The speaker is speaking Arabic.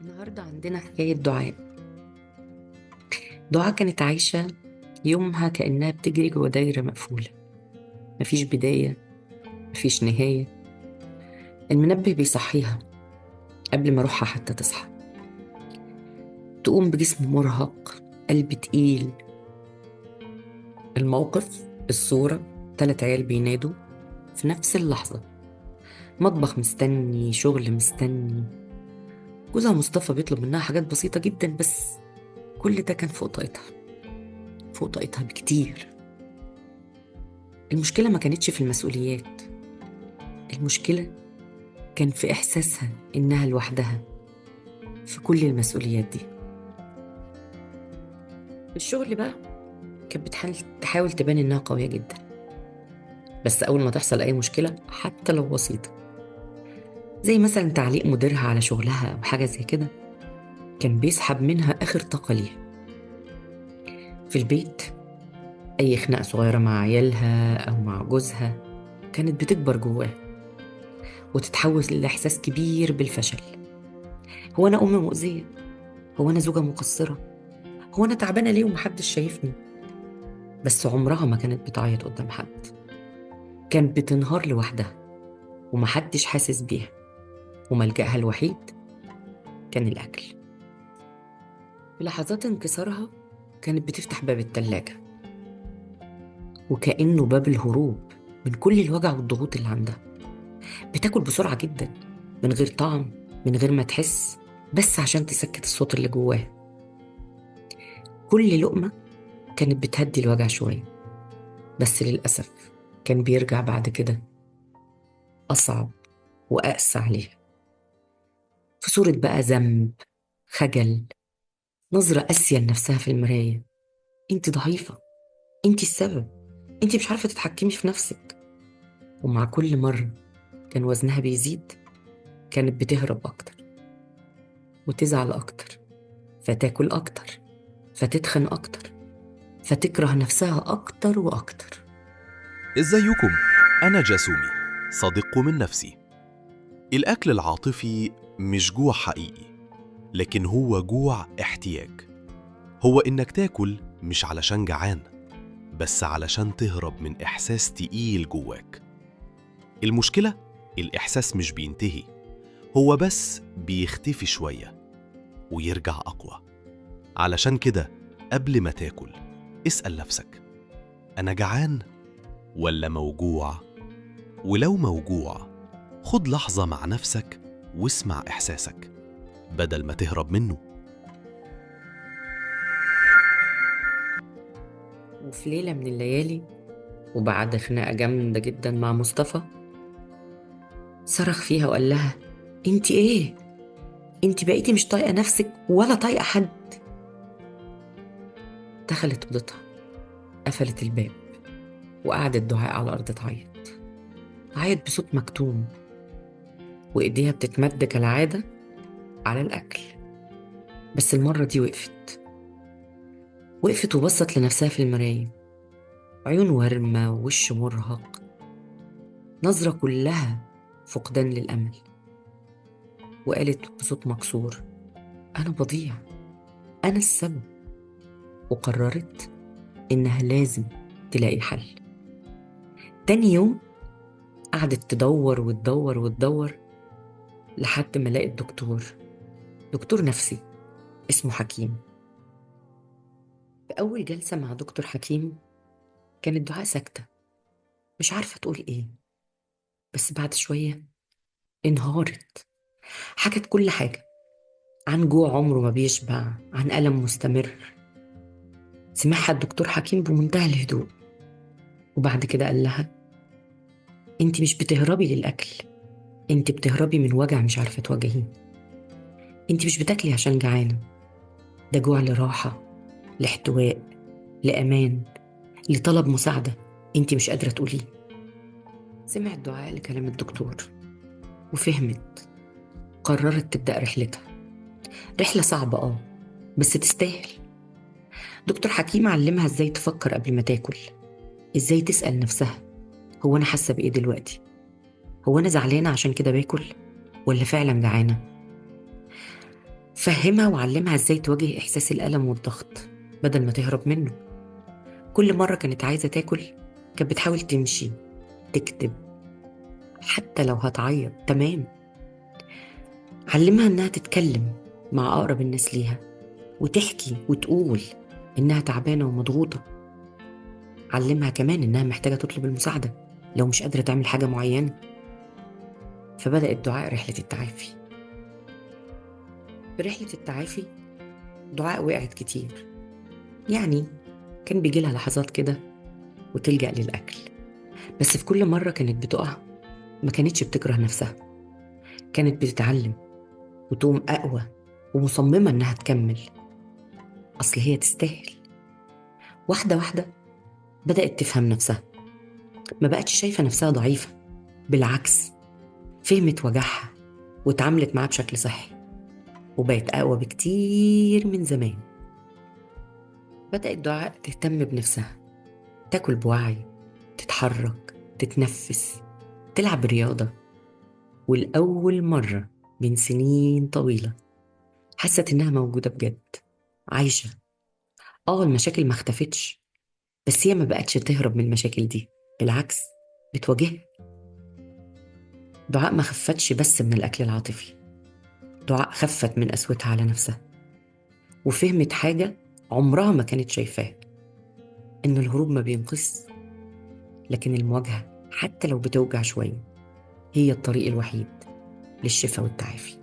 النهاردة عندنا حكاية دعاء. دعاء كانت عايشة يومها كأنها بتجري جوه دايرة مقفولة، مفيش بداية، مفيش نهاية. المنبه بيصحيها قبل ما روحها حتى تصحى، تقوم بجسم مرهق، قلب تقيل. الموقف، الصورة، 3 عيال بينادوا في نفس اللحظة، مطبخ مستني، شغل مستني. جوزها مصطفى بيطلب منها حاجات بسيطة جدا، بس كل ده كان فوق طاقتها، فوق طاقتها بكتير. المشكلة ما كانتش في المسؤوليات، المشكلة كان في إحساسها إنها لوحدها في كل المسؤوليات دي. في الشغل بقى كانت تحاول تبان إنها قوية جدا، بس أول ما تحصل أي مشكلة حتى لو بسيطة، زي مثلا تعليق مديرها على شغلها أو حاجة زي كده، كان بيسحب منها آخر طاقة ليها. في البيت أي خناقة صغيرة مع عيالها أو مع جوزها كانت بتكبر جواها وتتحول لإحساس كبير بالفشل. هو أنا أم مؤذية؟ هو أنا زوجة مقصرة؟ هو أنا تعبانة ليه ومحدش شايفني؟ بس عمرها ما كانت بتعيط قدام حد، كانت بتنهار لوحدها ومحدش حاسس بيها، وملجأها الوحيد كان الأكل. في لحظات انكسارها كانت بتفتح باب التلاجة، وكأنه باب الهروب من كل الوجع والضغوط اللي عندها. بتاكل بسرعة جدا، من غير طعم، من غير ما تحس، بس عشان تسكت الصوت اللي جواها. كل لقمة كانت بتهدي الوجع شوية، بس للأسف كان بيرجع بعد كده أصعب وأقسى عليها، في صورة بقى ذنب، خجل، نظرة قاسية لنفسها في المراية. انت ضعيفة، انت السبب، انت مش عارفة تتحكمي في نفسك. ومع كل مرة كان وزنها بيزيد، كانت بتهرب أكتر وتزعل أكتر، فتاكل أكتر، فتتخن أكتر، فتكره نفسها أكتر وأكتر. ازيكم؟ أنا جاسومي، صديق من نفسي. الأكل العاطفي مش جوع حقيقي، لكن هو جوع احتياج. هو إنك تاكل مش علشان جعان، بس علشان تهرب من إحساس تقيل جواك. المشكلة الإحساس مش بينتهي، هو بس بيختفي شوية ويرجع أقوى. علشان كده قبل ما تاكل اسأل نفسك: أنا جعان ولا موجوع؟ ولو موجوع، خد لحظة مع نفسك واسمع إحساسك بدل ما تهرب منه. وفي ليلة من الليالي، وبعد خناقة جامدة جدا مع مصطفى، صرخ فيها وقال لها: انت ايه؟ انت بقيتي مش طايقة نفسك ولا طايقة حد. دخلت اوضتها، قفلت الباب، وقعدت دعاء على الأرض تعيط، تعيط بصوت مكتوم، وإيديها بتتمد كالعادة على الأكل. بس المرة دي وقفت وبصت لنفسها في المراية، عيون ورمة ووش مرهق، نظرة كلها فقدان للأمل، وقالت بصوت مكسور: أنا بضيع، أنا السبب. وقررت إنها لازم تلاقي حل. تاني يوم قعدت تدور وتدور وتدور لحد ما لقت دكتور نفسي اسمه حكيم. في أول جلسة مع دكتور حكيم كانت دعاء ساكتة، مش عارفة تقول إيه، بس بعد شوية انهارت. حكت كل حاجة، عن جوع عمره ما بيشبع، عن ألم مستمر. سمعها الدكتور حكيم بمنتهى الهدوء، وبعد كده قال لها: انت مش بتهربي للأكل، انت بتهربي من وجع مش عارفة تواجهيه. انت مش بتاكلي عشان جعانة، ده جوع لراحة، لاحتواء، لأمان، لطلب مساعدة انت مش قادرة تقوليه. سمعت دعاء لكلام الدكتور وفهمت، قررت تبدأ رحلتها. رحلة صعبة بس تستاهل. دكتور حكيم علمها ازاي تفكر قبل ما تاكل، ازاي تسأل نفسها: هو أنا حاسة بإيه دلوقتي؟ هو أنا زعلانة عشان كده باكل؟ ولا فعلا جعانة؟ فهمها وعلمها ازاي تواجه احساس الألم والضغط بدل ما تهرب منه. كل مرة كانت عايزة تاكل كانت بتحاول تمشي، تكتب، حتى لو هتعيط تمام. علمها انها تتكلم مع اقرب الناس ليها وتحكي وتقول انها تعبانة ومضغوطة. علمها كمان انها محتاجة تطلب المساعدة لو مش قادرة تعمل حاجة معينة. فبدأت دعاء رحلة التعافي. في رحلة التعافي دعاء وقعت كتير، يعني كان بيجيلها لحظات كده وتلجأ للأكل، بس في كل مرة كانت بتقع ما كانتش بتكره نفسها، كانت بتتعلم وتقوم أقوى ومصممة إنها تكمل، أصل هي تستاهل. واحدة واحدة بدأت تفهم نفسها، ما بقتش شايفة نفسها ضعيفة، بالعكس فهمت وجعها واتعاملت معاه بشكل صحي وبقت أقوى بكتير من زمان. بدأت دعاء تهتم بنفسها، تاكل بوعي، تتحرك، تتنفس، تلعب رياضة. والأول مرة من سنين طويلة حست إنها موجودة بجد، عايشة. المشاكل ما اختفتش، بس هي ما بقتش تهرب من المشاكل دي، بالعكس بتواجهها. دعاء ما خفتش بس من الأكل العاطفي، دعاء خفت من قسوتها على نفسها وفهمت حاجة عمرها ما كانت شايفاها، إن الهروب ما بينقذ، لكن المواجهة حتى لو بتوجع شوية هي الطريق الوحيد للشفاء والتعافي.